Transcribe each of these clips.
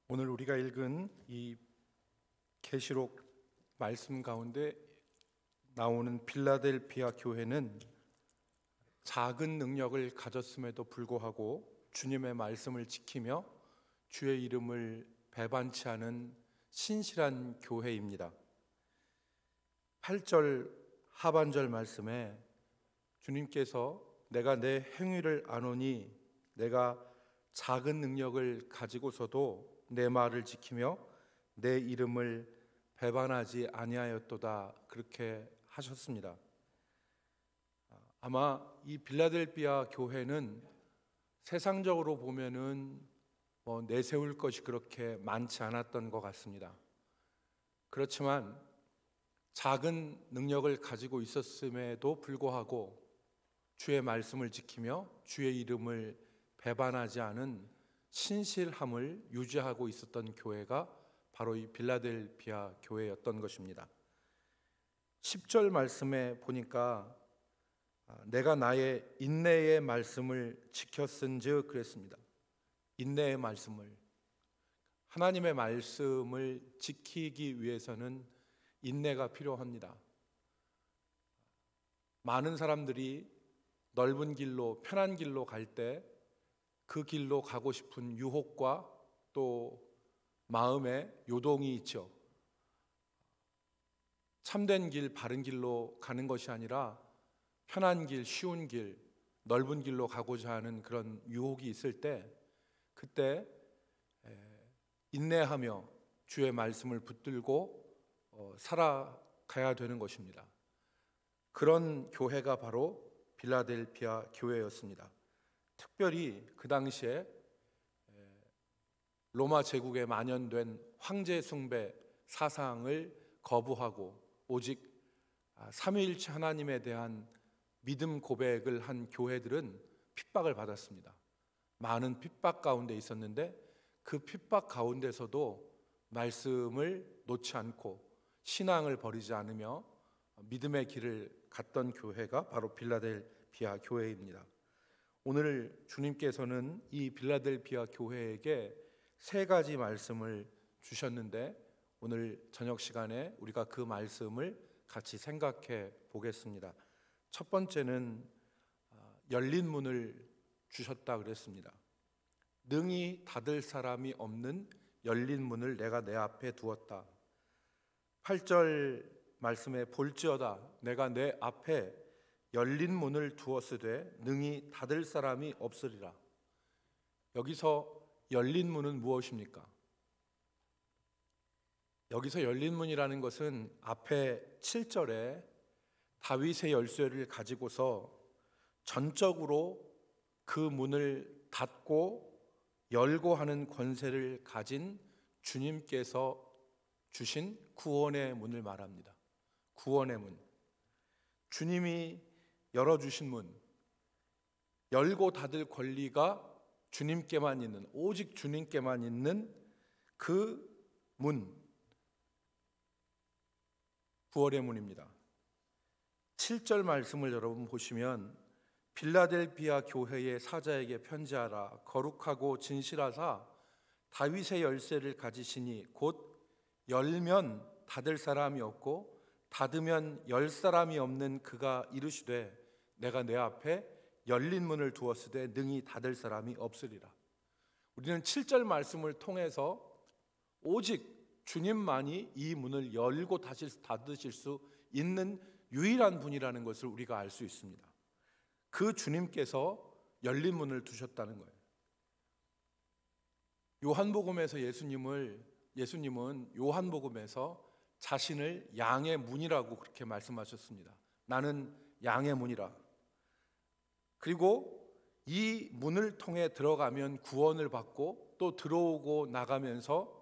오늘 우리가 읽은 이 계시록 말씀 가운데 나오는 빌라델피아 교회는 작은 능력을 가졌음에도 불구하고 주님의 말씀을 지키며 주의 이름을 배반치 않은 신실한 교회입니다. 8절 하반절 말씀에 주님께서 내가 내 행위를 아노니 내가 작은 능력을 가지고서도 내 말을 지키며 내 이름을 배반하지 아니하였도다, 그렇게 하셨습니다. 아마 이 빌라델피아 교회는 세상적으로 보면은 내세울 것이 그렇게 많지 않았던 것 같습니다. 그렇지만 작은 능력을 가지고 있었음에도 불구하고 주의 말씀을 지키며 주의 이름을 배반하지 않은 신실함을 유지하고 있었던 교회가 바로 이 빌라델피아 교회였던 것입니다. 10절 말씀에 보니까 내가 나의 인내의 말씀을 지켰은즉 그랬습니다. 인내의 말씀을, 하나님의 말씀을 지키기 위해서는 인내가 필요합니다. 많은 사람들이 넓은 길로, 편한 길로 갈 때 그 길로 가고 싶은 유혹과 또 마음의 요동이 있죠. 참된 길, 바른 길로 가는 것이 아니라 편한 길, 쉬운 길, 넓은 길로 가고자 하는 그런 유혹이 있을 때 그때 인내하며 주의 말씀을 붙들고 살아가야 되는 것입니다. 그런 교회가 바로 빌라델피아 교회였습니다. 특별히 그 당시에 로마 제국에 만연된 황제 숭배 사상을 거부하고 오직 삼위일체 하나님에 대한 믿음 고백을 한 교회들은 핍박을 받았습니다. 많은 핍박 가운데 있었는데 그 핍박 가운데서도 말씀을 놓지 않고 신앙을 버리지 않으며 믿음의 길을 갔던 교회가 바로 빌라델피아 교회입니다. 오늘 주님께서는 이 빌라델피아 교회에게 세 가지 말씀을 주셨는데 오늘 저녁 시간에 우리가 그 말씀을 같이 생각해 보겠습니다. 첫 번째는 열린 문을 주셨다 그랬습니다. 능히 닫을 사람이 없는 열린 문을 내가 내 앞에 두었다. 8절 말씀에 볼지어다 내가 내 앞에 열린 문을 두었으되 능히 닫을 사람이 없으리라. 여기서 열린 문은 무엇입니까? 여기서 열린 문이라는 것은 앞에 7절에 다윗의 열쇠를 가지고서 전적으로 그 문을 닫고 열고 하는 권세를 가진 주님께서 주신 구원의 문을 말합니다. 구원의 문, 주님이 열어주신 문, 열고 닫을 권리가 주님께만 있는, 오직 주님께만 있는 그 문, 구원의 문입니다. 7절 말씀을 여러분 보시면 빌라델피아 교회의 사자에게 편지하라. 거룩하고 진실하사 다윗의 열쇠를 가지시니 곧 열면 닫을 사람이 없고 닫으면 열 사람이 없는 그가 이르시되 내가 내 앞에 열린 문을 두었으되 능히 닫을 사람이 없으리라. 우리는 7절 말씀을 통해서 오직 주님만이 이 문을 열고 닫으실 수 있는 유일한 분이라는 것을 우리가 알 수 있습니다. 그 주님께서 열린 문을 두셨다는 거예요. 요한복음에서 예수님은 요한복음에서 자신을 양의 문이라고 그렇게 말씀하셨습니다. 나는 양의 문이라. 그리고 이 문을 통해 들어가면 구원을 받고 또 들어오고 나가면서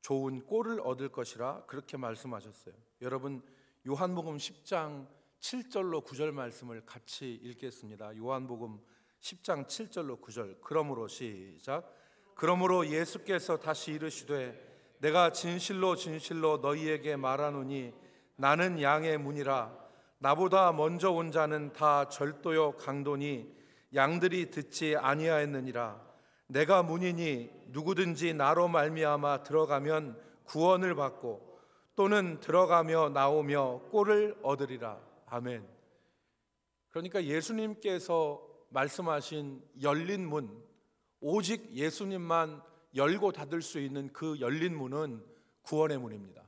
좋은 꼴을 얻을 것이라 그렇게 말씀하셨어요. 여러분 요한복음 10장 7절로 9절 말씀을 같이 읽겠습니다. 요한복음 10장 7절로 9절. 그러므로 시작. 그러므로 예수께서 다시 이르시되 내가 진실로 진실로 너희에게 말하노니 나는 양의 문이라. 나보다 먼저 온 자는 다 절도요 강도니 양들이 듣지 아니하였느니라. 내가 문이니 누구든지 나로 말미암아 들어가면 구원을 받고 또는 들어가며 나오며 꼴을 얻으리라. 아멘. 그러니까 예수님께서 말씀하신 열린 문, 오직 예수님만 열고 닫을 수 있는 그 열린 문은 구원의 문입니다.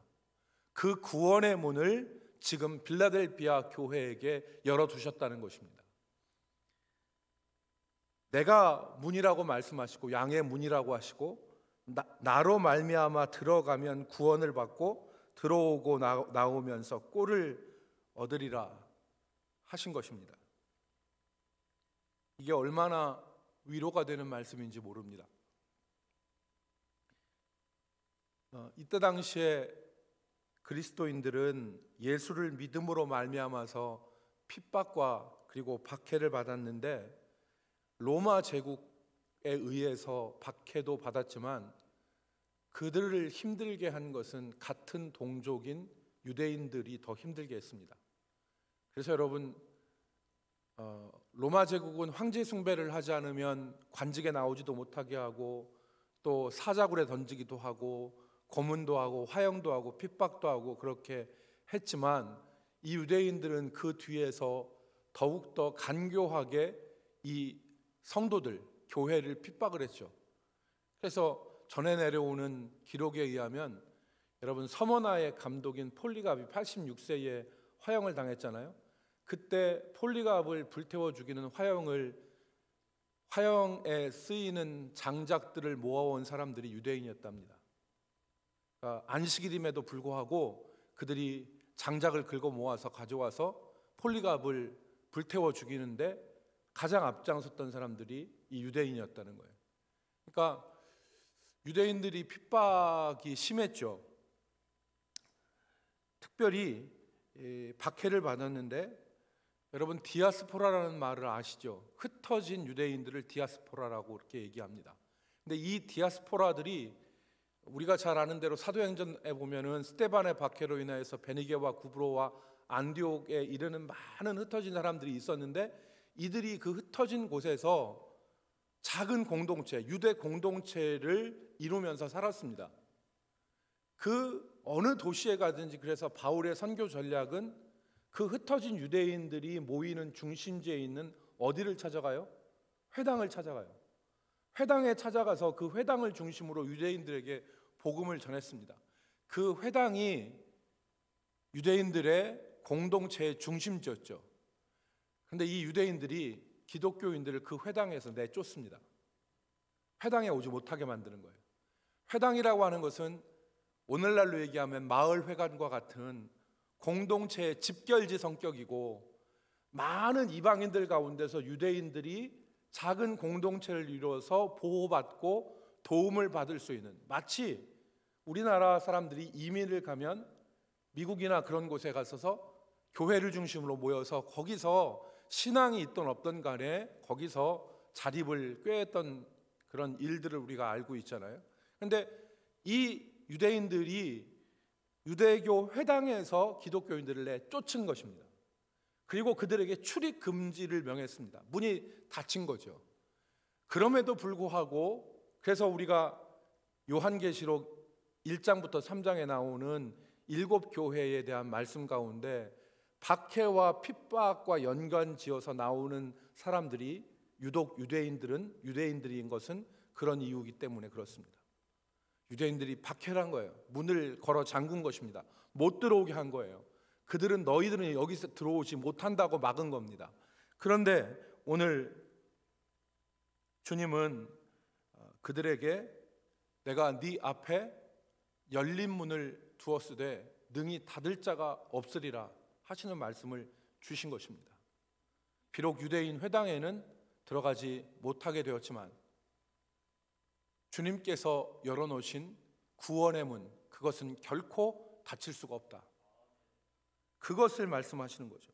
그 구원의 문을 지금 빌라델비아 교회에게 열어두셨다는 것입니다. 내가 문이라고 말씀하시고 양의 문이라고 하시고 나로 말미암아 들어가면 구원을 받고 들어오고 나오면서 꼴을 얻으리라 하신 것입니다. 이게 얼마나 위로가 되는 말씀인지 모릅니다. 이때 당시에 그리스도인들은 예수를 믿음으로 말미암아서 핍박과 그리고 박해를 받았는데 로마 제국에 의해서 박해도 받았지만 그들을 힘들게 한 것은 같은 동족인 유대인들이 더 힘들게 했습니다. 그래서 여러분, 로마 제국은 황제 숭배를 하지 않으면 관직에 나오지도 못하게 하고 또 사자굴에 던지기도 하고 고문도 하고 화형도 하고 핍박도 하고 그렇게 했지만 이 유대인들은 그 뒤에서 더욱더 간교하게 이 성도들, 교회를 핍박을 했죠. 그래서 전해 내려오는 기록에 의하면 여러분, 서머나의 감독인 폴리갑이 86세에 화형을 당했잖아요. 그때 폴리갑을 불태워 죽이는 화형에 쓰이는 장작들을 모아온 사람들이 유대인이었답니다. 그러니까 안식일임에도 불구하고 그들이 장작을 긁어 모아서 가져와서 폴리갑을 불태워 죽이는데 가장 앞장섰던 사람들이 이 유대인이었다는 거예요. 그러니까 유대인들이 핍박이 심했죠. 특별히 박해를 받았는데 여러분, 디아스포라라는 말을 아시죠? 흩어진 유대인들을 디아스포라라고 그렇게 얘기합니다. 근데 이 디아스포라들이 우리가 잘 아는 대로 사도행전에 보면은 스데반의 박해로 인해서 베니게와 구브로와 안디옥에 이르는 많은 흩어진 사람들이 있었는데 이들이 그 흩어진 곳에서 작은 공동체, 유대 공동체를 이루면서 살았습니다. 그 어느 도시에 가든지 그래서 바울의 선교 전략은 그 흩어진 유대인들이 모이는 중심지에 있는 어디를 찾아가요? 회당을 찾아가요. 회당에 찾아가서 그 회당을 중심으로 유대인들에게 복음을 전했습니다. 그 회당이 유대인들의 공동체의 중심지였죠. 그런데 이 유대인들이 기독교인들을 그 회당에서 내쫓습니다. 회당에 오지 못하게 만드는 거예요. 회당이라고 하는 것은 오늘날로 얘기하면 마을회관과 같은 공동체의 집결지 성격이고 많은 이방인들 가운데서 유대인들이 작은 공동체를 이루어서 보호받고 도움을 받을 수 있는, 마치 우리나라 사람들이 이민을 가면 미국이나 그런 곳에 가서서 교회를 중심으로 모여서 거기서 신앙이 있든 없든 간에 거기서 자립을 꾀했던 그런 일들을 우리가 알고 있잖아요. 그런데 이 유대인들이 유대교 회당에서 기독교인들을 내쫓은 것입니다. 그리고 그들에게 출입 금지를 명했습니다. 문이 닫힌 거죠. 그럼에도 불구하고 그래서 우리가 요한계시록 1장부터 3장에 나오는 7교회에 대한 말씀 가운데 박해와 핍박과 연관지어서 나오는 사람들이 유독 유대인들인 것은 그런 이유이기 때문에 그렇습니다. 유대인들이 박해를 한 거예요. 문을 걸어 잠근 것입니다. 못 들어오게 한 거예요. 너희들은 여기서 들어오지 못한다고 막은 겁니다. 그런데 오늘 주님은 그들에게 내가 네 앞에 열린 문을 두었으되 능히 닫을 자가 없으리라 하시는 말씀을 주신 것입니다. 비록 유대인 회당에는 들어가지 못하게 되었지만 주님께서 열어놓으신 구원의 문, 그것은 결코 닫힐 수가 없다. 그것을 말씀하시는 거죠.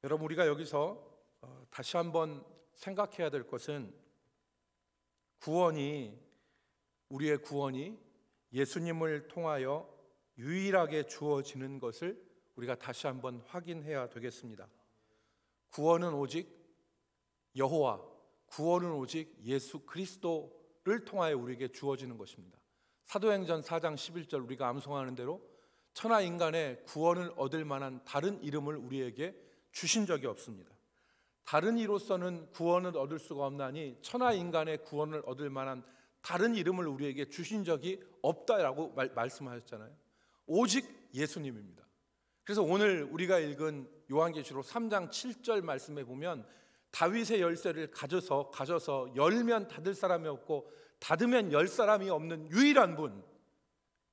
여러분, 우리가 여기서 다시 한번 생각해야 될 것은 우리의 구원이 예수님을 통하여 유일하게 주어지는 것을 우리가 다시 한번 확인해야 되겠습니다. 구원은 오직 여호와 구원은 오직 예수 그리스도를 통하여 우리에게 주어지는 것입니다. 사도행전 4장 11절 우리가 암송하는 대로 천하 인간의 구원을 얻을 만한 다른 이름을 우리에게 주신 적이 없습니다. 다른 이로서는 구원을 얻을 수가 없나니 천하 인간의 구원을 얻을 만한 다른 이름을 우리에게 주신 적이 없다라고 말씀하셨잖아요. 오직 예수님입니다. 그래서 오늘 우리가 읽은 요한계시록 3장 7절 말씀에 보면 다윗의 열쇠를 가져서 열면 닫을 사람이 없고 닫으면 열 사람이 없는 유일한 분,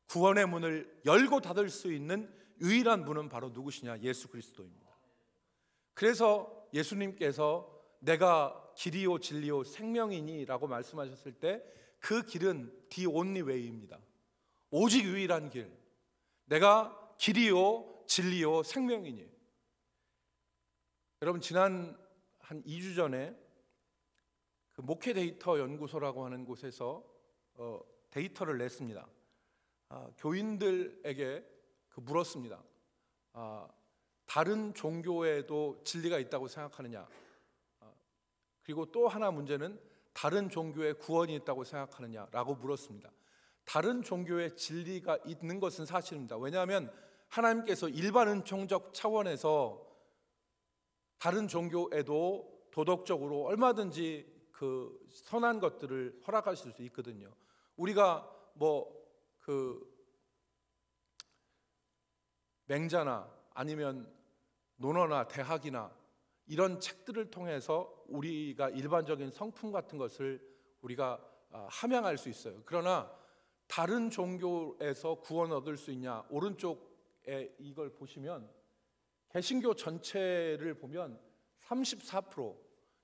구원의 문을 열고 닫을 수 있는 유일한 분은 바로 누구시냐? 예수 그리스도입니다. 그래서 예수님께서 내가 길이요 진리요 생명이니 라고 말씀하셨을 때 그 길은 the only way입니다. 오직 유일한 길, 내가 길이요 진리요 생명이니. 여러분, 지난 한 2주 전에 그 목회 데이터 연구소라고 하는 곳에서 데이터를 냈습니다. 교인들에게 물었습니다. 다른 종교에도 진리가 있다고 생각하느냐? 그리고 또 하나 문제는 다른 종교에 구원이 있다고 생각하느냐라고 물었습니다. 다른 종교에 진리가 있는 것은 사실입니다. 왜냐하면 하나님께서 일반 은총적 차원에서 다른 종교에도 도덕적으로 얼마든지 그 선한 것들을 허락하실 수 있거든요. 우리가 맹자나 아니면 논어나 대학이나 이런 책들을 통해서 우리가 일반적인 성품 같은 것을 우리가 함양할 수 있어요. 그러나 다른 종교에서 구원 얻을 수 있냐? 오른쪽에 이걸 보시면 개신교 전체를 보면 34%,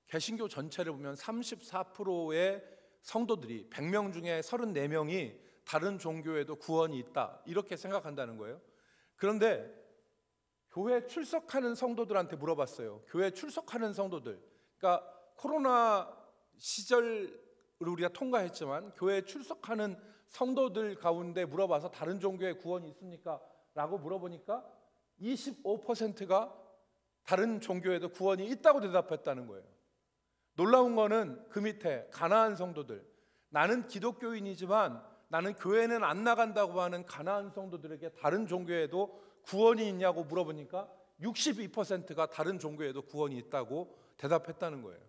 개신교 전체를 보면 34%의 성도들이 100명 중에 34명이 다른 종교에도 구원이 있다 이렇게 생각한다는 거예요. 그런데 교회 출석하는 성도들한테 물어봤어요. 교회 출석하는 성도들, 그러니까 코로나 시절을 우리가 통과했지만 교회 출석하는 성도들 가운데 물어봐서 다른 종교에 구원이 있습니까? 라고 물어보니까 25%가 다른 종교에도 구원이 있다고 대답했다는 거예요. 놀라운 거는 그 밑에 가나안 성도들, 나는 기독교인이지만 나는 교회는 안 나간다고 하는 가나안 성도들에게 다른 종교에도 구원이 있냐고 물어보니까 62%가 다른 종교에도 구원이 있다고 대답했다는 거예요.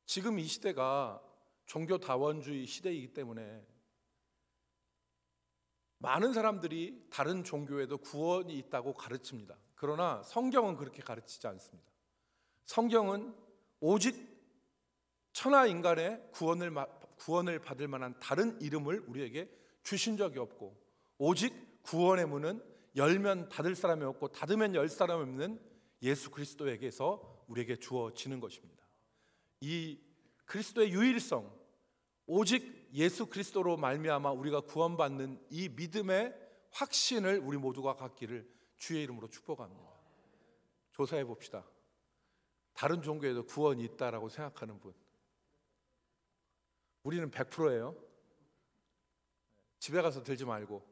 지금 이 시대가 종교다원주의 시대이기 때문에 많은 사람들이 다른 종교에도 구원이 있다고 가르칩니다. 그러나 성경은 그렇게 가르치지 않습니다. 성경은 오직 천하 인간의 구원을 받을 만한 다른 이름을 우리에게 주신 적이 없고, 오직 구원의 문은 열면 닫을 사람이 없고 닫으면 열 사람이 없는 예수 그리스도에게서 우리에게 주어지는 것입니다. 이 그리스도의 유일성, 오직 예수 그리스도로 말미암아 우리가 구원받는 이 믿음의 확신을 우리 모두가 갖기를 주의 이름으로 축복합니다. 조사해 봅시다. 다른 종교에도 구원이 있다라고 생각하는 분, 우리는 100%예요. 집에 가서 들지 말고.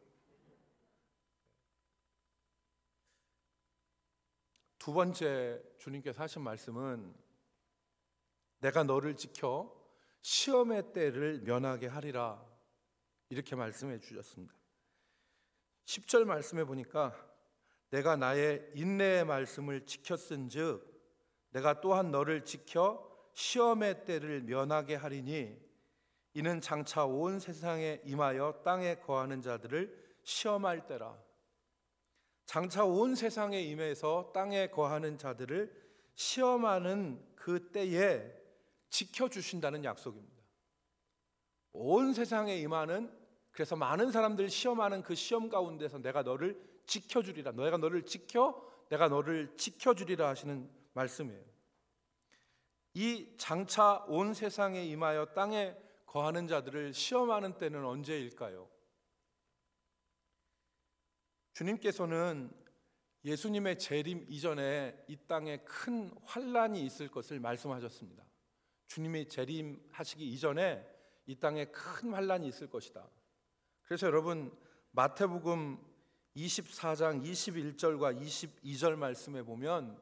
두 번째 주님께서 하신 말씀은 내가 너를 지켜 시험의 때를 면하게 하리라, 이렇게 말씀해 주셨습니다. 10절 말씀해 보니까 내가 나의 인내의 말씀을 지켰은즉 내가 또한 너를 지켜 시험의 때를 면하게 하리니 이는 장차 온 세상에 임하여 땅에 거하는 자들을 시험할 때라. 장차 온 세상에 임해서 땅에 거하는 자들을 시험하는 그 때에 지켜주신다는 약속입니다. 온 세상에 임하는, 그래서 많은 사람들 시험하는 그 시험 가운데서 내가 너를 지켜주리라, 내가 너를 지켜 내가 너를 지켜주리라 하시는 말씀이에요. 이 장차 온 세상에 임하여 땅에 거하는 자들을 시험하는 때는 언제일까요? 주님께서는 예수님의 재림 이전에 이 땅에 큰 환란이 있을 것을 말씀하셨습니다. 주님이 재림하시기 이전에 이 땅에 큰 환란이 있을 것이다. 그래서 여러분, 마태복음 24장 21절과 22절 말씀에 보면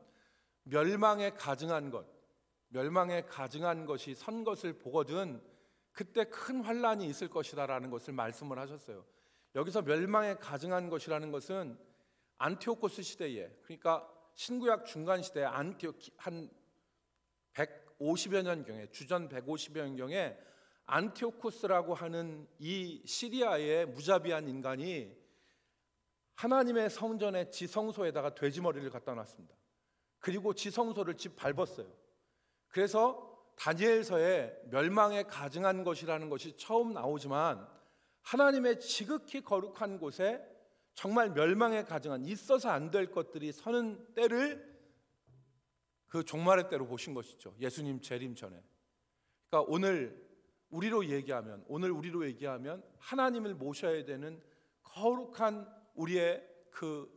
멸망에 가증한 것, 멸망에 가증한 것이 선 것을 보거든 그때 큰 환란이 있을 것이다라는 것을 말씀을 하셨어요. 여기서 멸망에 가증한 것이라는 것은 안티오코스 시대에, 그러니까 신구약 중간 시대에 안티오키 한 150여 년경에, 주전 150여 년경에 안티오코스라고 하는 이 시리아의 무자비한 인간이 하나님의 성전의 지성소에다가 돼지머리를 갖다 놨습니다. 그리고 지성소를 밟았어요. 그래서 다니엘서에 멸망에 가증한 것이라는 것이 처음 나오지만 하나님의 지극히 거룩한 곳에 정말 멸망에 가증한, 있어서 안 될 것들이 서는 때를 그 종말의 때로 보신 것이죠. 예수님 재림 전에. 그러니까 오늘 우리로 얘기하면 하나님을 모셔야 되는 거룩한 우리의 그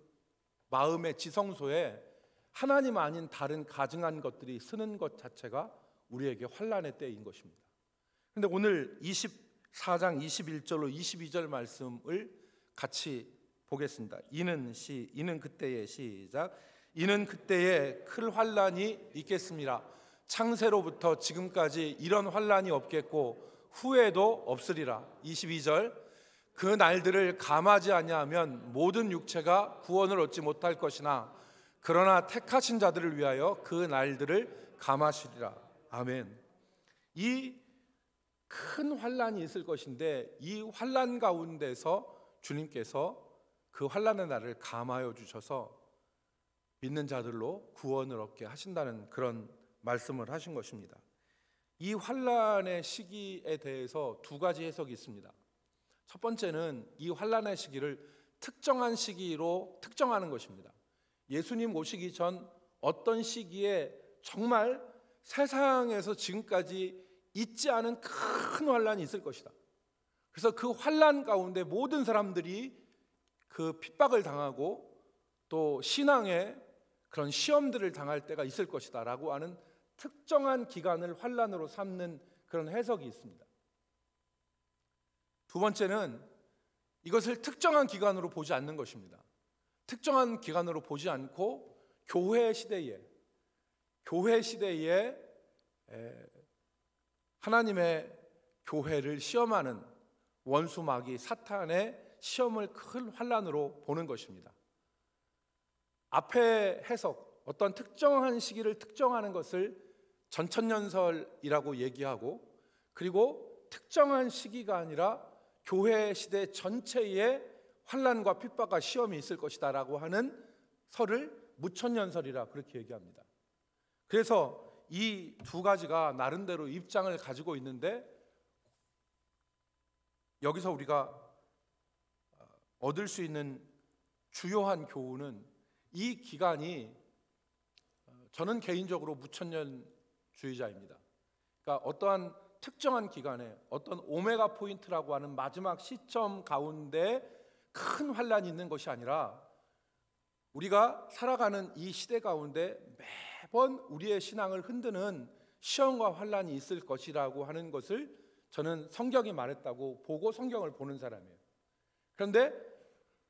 마음의 지성소에 하나님 아닌 다른 가증한 것들이 쓰는 것 자체가 우리에게 환란의 때인 것입니다. 그런데 오늘 24장 21절로 22절 말씀을 같이 보겠습니다. 이는 그때에 시작. 이는 그때에 큰 환란이 있겠습니다. 창세로부터 지금까지 이런 환란이 없겠고 후에도 없으리라. 22절. 그 날들을 감하지 아니하면 모든 육체가 구원을 얻지 못할 것이나 그러나 택하신 자들을 위하여 그 날들을 감하시리라. 아멘. 이 큰 환란이 있을 것인데 이 환란 가운데서 주님께서 그 환란의 날을 감하여 주셔서 믿는 자들로 구원을 얻게 하신다는 그런 말씀을 하신 것입니다. 이 환란의 시기에 대해서 두 가지 해석이 있습니다. 첫 번째는 이 환란의 시기를 특정한 시기로 특정하는 것입니다. 예수님 오시기 전 어떤 시기에 정말 세상에서 지금까지 있지 않은 큰 환란이 있을 것이다. 그래서 그 환란 가운데 모든 사람들이 그 핍박을 당하고 또 신앙의 그런 시험들을 당할 때가 있을 것이다 라고 하는 특정한 기간을 환란으로 삼는 그런 해석이 있습니다. 두 번째는 이것을 특정한 기간으로 보지 않는 것입니다. 특정한 기간으로 보지 않고 교회 시대에 하나님의 교회를 시험하는 원수 마귀 사탄의 시험을 큰 환란으로 보는 것입니다. 앞에 해석, 어떤 특정한 시기를 특정하는 것을 전천년설이라고 얘기하고, 그리고 특정한 시기가 아니라 교회 시대 전체에 환란과 핍박과 시험이 있을 것이다 라고 하는 설을 무천년설이라 그렇게 얘기합니다. 그래서 이 두 가지가 나름대로 입장을 가지고 있는데, 여기서 우리가 얻을 수 있는 주요한 교훈은 이 기간이, 저는 개인적으로 무천년주의자입니다. 그러니까 어떠한 특정한 기간에 어떤 오메가 포인트라고 하는 마지막 시점 가운데 큰 환란이 있는 것이 아니라 우리가 살아가는 이 시대 가운데 매번 우리의 신앙을 흔드는 시험과 환란이 있을 것이라고 하는 것을 저는 성경이 말했다고 보고 성경을 보는 사람이에요. 그런데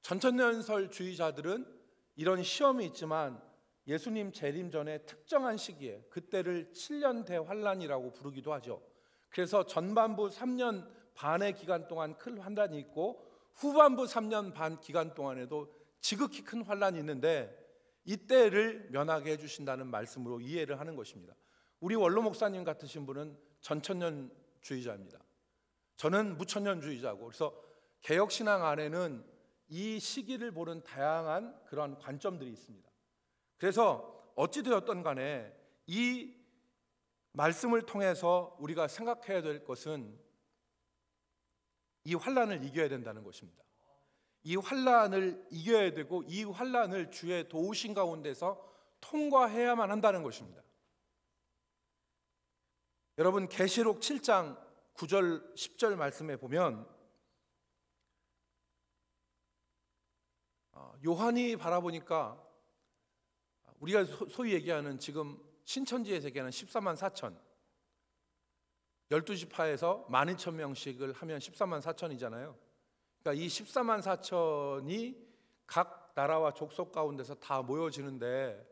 전천년설주의자들은 이런 시험이 있지만 예수님 재림 전에 특정한 시기에, 그때를 7년 대환란이라고 부르기도 하죠. 그래서 전반부 3년 반의 기간 동안 큰 환란이 있고 후반부 3년 반 기간 동안에도 지극히 큰 환란이 있는데 이때를 면하게 해주신다는 말씀으로 이해를 하는 것입니다. 우리 원로 목사님 같으신 분은 전천년주의자입니다. 저는 무천년주의자고, 그래서 개혁신앙 안에는 이 시기를 보는 다양한 그런 관점들이 있습니다. 그래서 어찌되었든 간에 이 말씀을 통해서 우리가 생각해야 될 것은 이 환란을 이겨야 된다는 것입니다. 이 환란을 이겨야 되고 이 환란을 주의 도우신 가운데서 통과해야만 한다는 것입니다. 여러분, 계시록 7장 9절 10절 말씀에 보면 요한이 바라보니까 우리가 소위 얘기하는 지금 신천지에서 얘기하는 14만 4천, 12지파에서 12,000명씩을 하면 14만 4천이잖아요. 그러니까 이 14만 4천이 각 나라와 족속 가운데서 다 모여지는데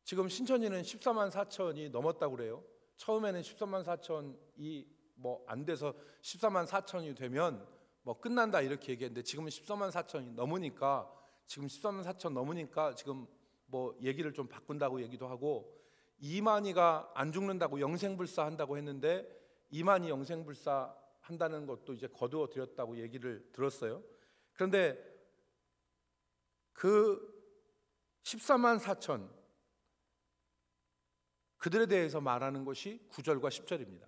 지금 신천지는 14만 4천이 넘었다고 그래요. 처음에는 14만 4천이 뭐 안 돼서 14만 4천이 되면 뭐 끝난다 이렇게 얘기했는데, 지금은 14만 4천이 넘으니까, 지금 14만 4천 넘으니까 지금 뭐 얘기를 좀 바꾼다고 얘기도 하고, 이만희가 안 죽는다고 영생불사 한다고 했는데 이만희 영생불사 한다는 것도 이제 거두어 드렸다고 얘기를 들었어요. 그런데 그 14만 4천 그들에 대해서 말하는 것이 9절과 10절입니다.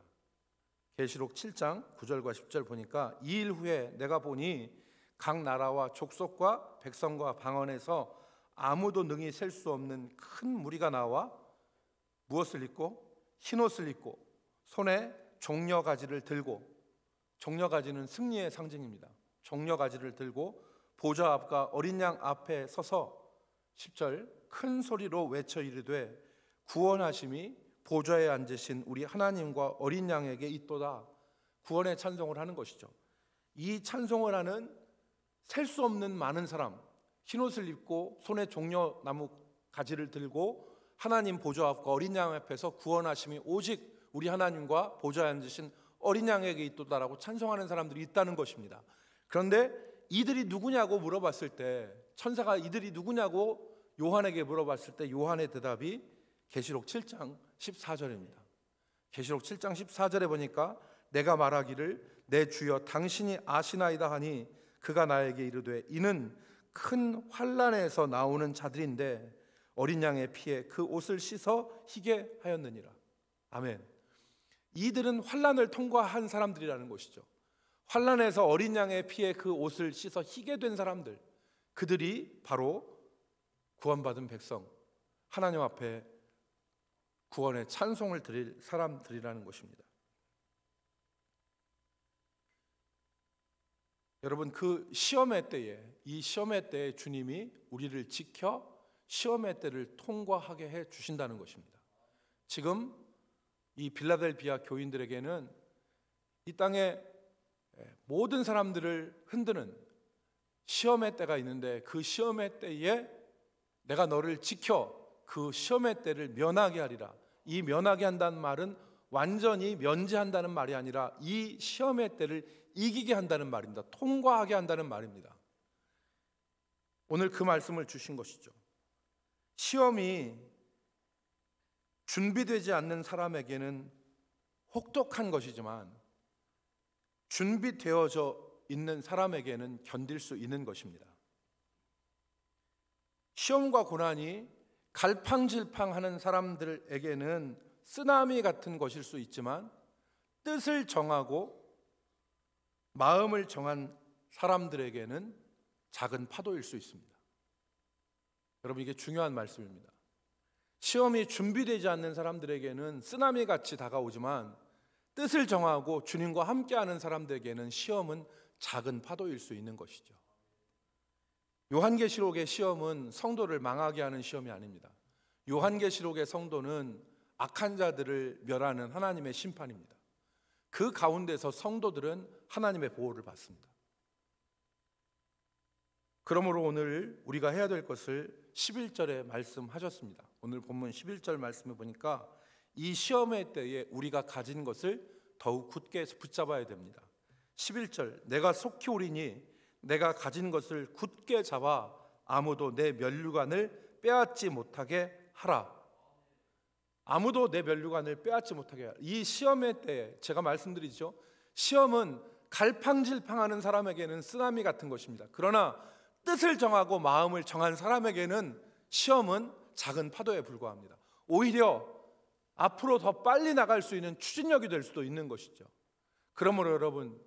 계시록 7장 9절과 10절 보니까, 2일 후에 내가 보니 각 나라와 족속과 백성과 방언에서 아무도 능히 셀 수 없는 큰 무리가 나와 무엇을 입고 흰옷을 입고 손에 종려가지를 들고, 종려가지는 승리의 상징입니다. 종려가지를 들고 보좌 앞과 어린 양 앞에 서서 10절 큰 소리로 외쳐 이르되 구원하심이 보좌에 앉으신 우리 하나님과 어린 양에게 있도다. 구원의 찬송을 하는 것이죠. 이 찬송을 하는 셀 수 없는 많은 사람, 흰옷을 입고 손에 종려나무 가지를 들고 하나님 보좌 앞과 어린 양 앞에서 구원하심이 오직 우리 하나님과 보좌에 앉으신 어린 양에게 있도다라고 찬송하는 사람들이 있다는 것입니다. 그런데 이들이 누구냐고 물어봤을 때, 천사가 이들이 누구냐고 요한에게 물어봤을 때 요한의 대답이 계시록 7장 14절입니다. 계시록 7장 14절에 보니까 내가 말하기를 내 주여 당신이 아시나이다 하니 그가 나에게 이르되 이는 큰 환난에서 나오는 자들인데 어린 양의 피에 그 옷을 씻어 희게 하였느니라. 아멘. 이들은 환난을 통과한 사람들이라는 것이죠. 환난에서 어린 양의 피에 그 옷을 씻어 희게 된 사람들, 그들이 바로 구원받은 백성, 하나님 앞에 구원의 찬송을 드릴 사람들이라는 것입니다. 여러분, 그 시험의 때에, 이 시험의 때에 주님이 우리를 지켜 시험의 때를 통과하게 해 주신다는 것입니다. 지금 이 빌라델비아 교인들에게는 이 땅에 모든 사람들을 흔드는 시험의 때가 있는데, 그 시험의 때에 내가 너를 지켜 그 시험의 때를 면하게 하리라. 이 면하게 한다는 말은 완전히 면제한다는 말이 아니라 이 시험의 때를 이기게 한다는 말입니다. 통과하게 한다는 말입니다. 오늘 그 말씀을 주신 것이죠. 시험이 준비되지 않는 사람에게는 혹독한 것이지만 준비되어져 있는 사람에게는 견딜 수 있는 것입니다. 시험과 고난이 갈팡질팡하는 사람들에게는 쓰나미 같은 것일 수 있지만, 뜻을 정하고 마음을 정한 사람들에게는 작은 파도일 수 있습니다. 여러분, 이게 중요한 말씀입니다. 시험이 준비되지 않는 사람들에게는 쓰나미 같이 다가오지만, 뜻을 정하고 주님과 함께하는 사람들에게는 시험은 작은 파도일 수 있는 것이죠. 요한계시록의 시험은 성도를 망하게 하는 시험이 아닙니다. 요한계시록의 성도는 악한 자들을 멸하는 하나님의 심판입니다. 그 가운데서 성도들은 하나님의 보호를 받습니다. 그러므로 오늘 우리가 해야 될 것을 11절에 말씀하셨습니다. 오늘 본문 11절 말씀을 보니까 이 시험의 때에 우리가 가진 것을 더욱 굳게 붙잡아야 됩니다. 11절 내가 속히 오리니 내가 가진 것을 굳게 잡아 아무도 내 면류관을 빼앗지 못하게 하라. 아무도 내 면류관을 빼앗지 못하게 하라. 이 시험의 때에 제가 말씀드리죠, 시험은 갈팡질팡하는 사람에게는 쓰나미 같은 것입니다. 그러나 뜻을 정하고 마음을 정한 사람에게는 시험은 작은 파도에 불과합니다. 오히려 앞으로 더 빨리 나갈 수 있는 추진력이 될 수도 있는 것이죠. 그러므로 여러분,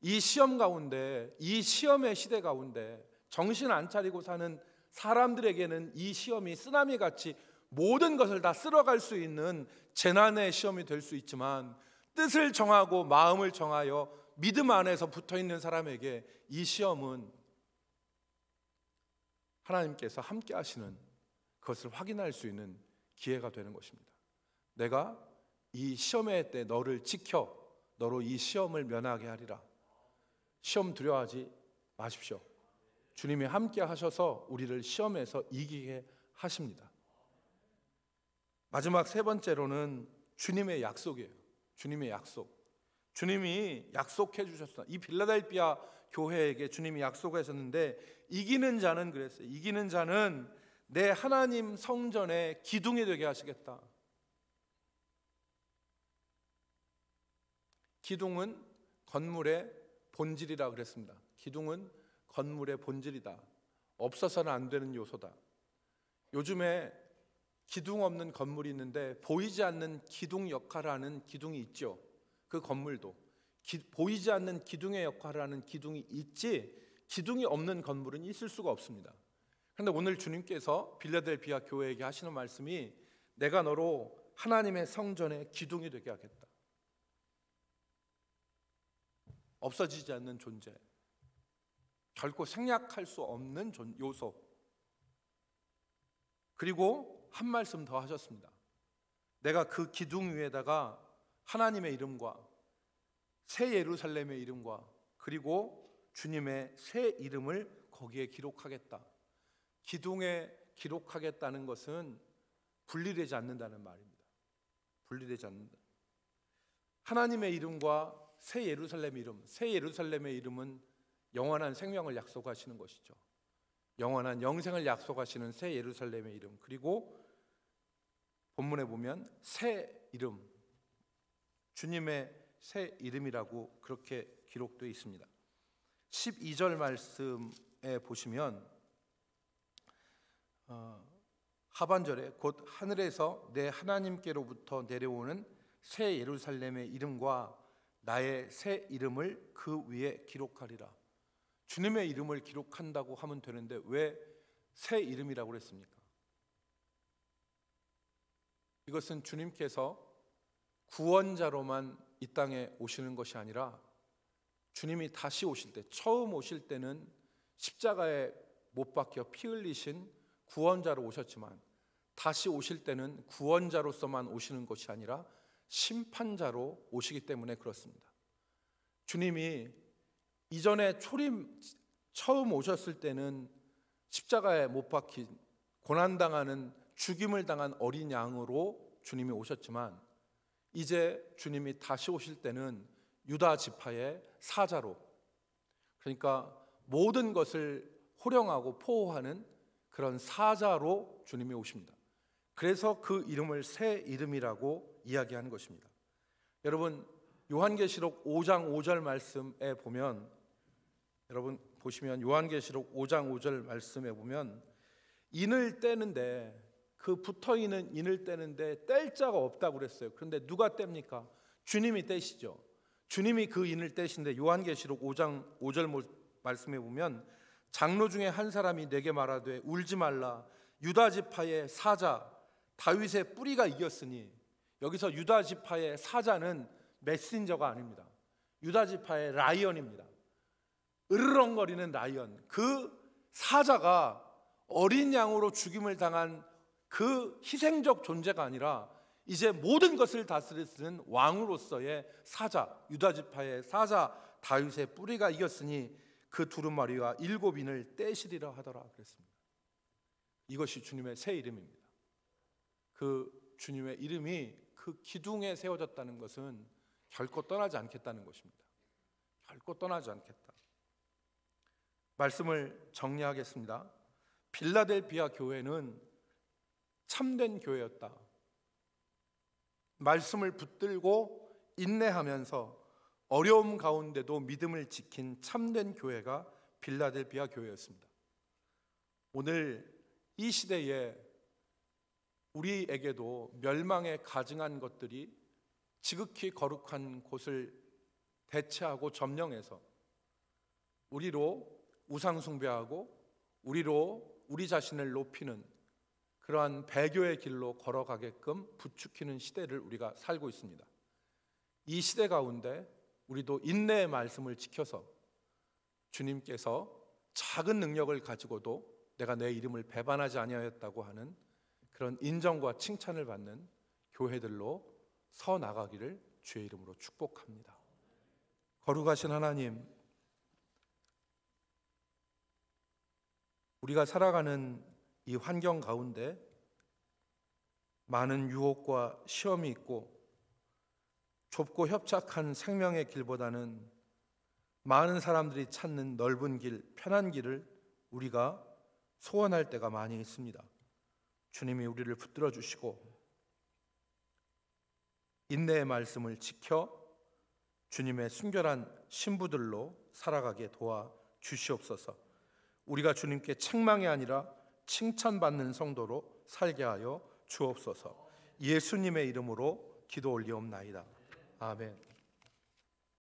이 시험 가운데, 이 시험의 시대 가운데 정신 안 차리고 사는 사람들에게는 이 시험이 쓰나미같이 모든 것을 다 쓸어갈 수 있는 재난의 시험이 될 수 있지만, 뜻을 정하고 마음을 정하여 믿음 안에서 붙어있는 사람에게 이 시험은 하나님께서 함께 하시는 그것을 확인할 수 있는 기회가 되는 것입니다. 내가 이 시험의 때 너를 지켜 너로 이 시험을 면하게 하리라. 시험 두려워하지 마십시오. 주님이 함께 하셔서 우리를 시험에서 이기게 하십니다. 마지막 세 번째로는 주님의 약속이에요. 주님의 약속. 주님이 약속해 주셨어요. 이 빌라델비아 교회에게 주님이 약속하셨는데, 이기는 자는 그랬어요. 이기는 자는 내 하나님 성전의 기둥이 되게 하시겠다. 기둥은 건물의 본질이라 그랬습니다. 기둥은 건물의 본질이다. 없어서는 안 되는 요소다. 요즘에 기둥 없는 건물이 있는데 보이지 않는 기둥 역할을 하는 기둥이 있죠. 그 건물도 보이지 않는 기둥의 역할을 하는 기둥이 있지, 기둥이 없는 건물은 있을 수가 없습니다. 그런데 오늘 주님께서 빌라델비아 교회에게 하시는 말씀이, 내가 너로 하나님의 성전의 기둥이 되게 하겠다. 없어지지 않는 존재, 결코 생략할 수 없는 요소. 그리고 한 말씀 더 하셨습니다. 내가 그 기둥 위에다가 하나님의 이름과 새 예루살렘의 이름과 그리고 주님의 새 이름을 거기에 기록하겠다. 기둥에 기록하겠다는 것은 분리되지 않는다는 말입니다. 분리되지 않는다. 하나님의 이름과 새 예루살렘의 이름, 새 예루살렘의 이름은 영원한 생명을 약속하시는 것이죠. 영원한 영생을 약속하시는 새 예루살렘의 이름, 그리고 본문에 보면 새 이름, 주님의 새 이름이라고 그렇게 기록되어 있습니다. 12절 말씀에 보시면 하반절에 곧 하늘에서 내 하나님께로부터 내려오는 새 예루살렘의 이름과 나의 새 이름을 그 위에 기록하리라. 주님의 이름을 기록한다고 하면 되는데 왜 새 이름이라고 그랬습니까? 이것은 주님께서 구원자로만 이 땅에 오시는 것이 아니라, 주님이 다시 오실 때, 처음 오실 때는 십자가에 못 박혀 피 흘리신 구원자로 오셨지만, 다시 오실 때는 구원자로서만 오시는 것이 아니라 심판자로 오시기 때문에 그렇습니다. 주님이 이전에 처음 오셨을 때는 십자가에 못 박힌, 고난당하는, 죽임을 당한 어린 양으로 주님이 오셨지만, 이제 주님이 다시 오실 때는 유다 지파의 사자로, 그러니까 모든 것을 호령하고 포호하는 그런 사자로 주님이 오십니다. 그래서 그 이름을 새 이름이라고 이야기하는 것입니다. 여러분, 요한계시록 5장 5절 말씀에 보면, 여러분 보시면 요한계시록 5장 5절 말씀에 보면, 인을 떼는데, 그 붙어있는 인을 떼는데 뗄 자가 없다고 그랬어요. 그런데 누가 뗍니까? 주님이 떼시죠. 주님이 그 인을 떼신데, 요한계시록 5장 5절 말씀에 보면, 장로 중에 한 사람이 내게 말하되 울지 말라, 유다 지파의 사자 다윗의 뿌리가 이겼으니. 여기서 유다 지파의 사자는 메신저가 아닙니다. 유다 지파의 라이언입니다. 으르렁거리는 라이언, 그 사자가 어린 양으로 죽임을 당한 그 희생적 존재가 아니라 이제 모든 것을 다스리는 왕으로서의 사자, 유다 지파의 사자 다윗의 뿌리가 이겼으니 그 두루마리와 7인을 떼시리라 하더라 그랬습니다. 이것이 주님의 새 이름입니다. 그 주님의 이름이 그 기둥에 세워졌다는 것은 결코 떠나지 않겠다는 것입니다. 결코 떠나지 않겠다. 말씀을 정리하겠습니다. 빌라델비아 교회는 참된 교회였다. 말씀을 붙들고 인내하면서 어려움 가운데도 믿음을 지킨 참된 교회가 빌라델비아 교회였습니다. 오늘 이 시대에 우리에게도 멸망에 가증한 것들이 지극히 거룩한 곳을 대체하고 점령해서 우리로 우상 숭배하고 우리로 우리 자신을 높이는 그러한 배교의 길로 걸어가게끔 부추기는 시대를 우리가 살고 있습니다. 이 시대 가운데 우리도 인내의 말씀을 지켜서 주님께서 작은 능력을 가지고도 내가 내 이름을 배반하지 아니하였다고 하는 그런 인정과 칭찬을 받는 교회들로 서 나가기를 주의 이름으로 축복합니다. 거룩하신 하나님, 우리가 살아가는 이 환경 가운데 많은 유혹과 시험이 있고 좁고 협착한 생명의 길보다는 많은 사람들이 찾는 넓은 길, 편한 길을 우리가 소원할 때가 많이 있습니다. 주님이 우리를 붙들어 주시고 인내의 말씀을 지켜 주님의 순결한 신부들로 살아가게 도와 주시옵소서. 우리가 주님께 책망이 아니라 칭찬받는 성도로 살게 하여 주옵소서. 예수님의 이름으로 기도 올리옵나이다. 아멘.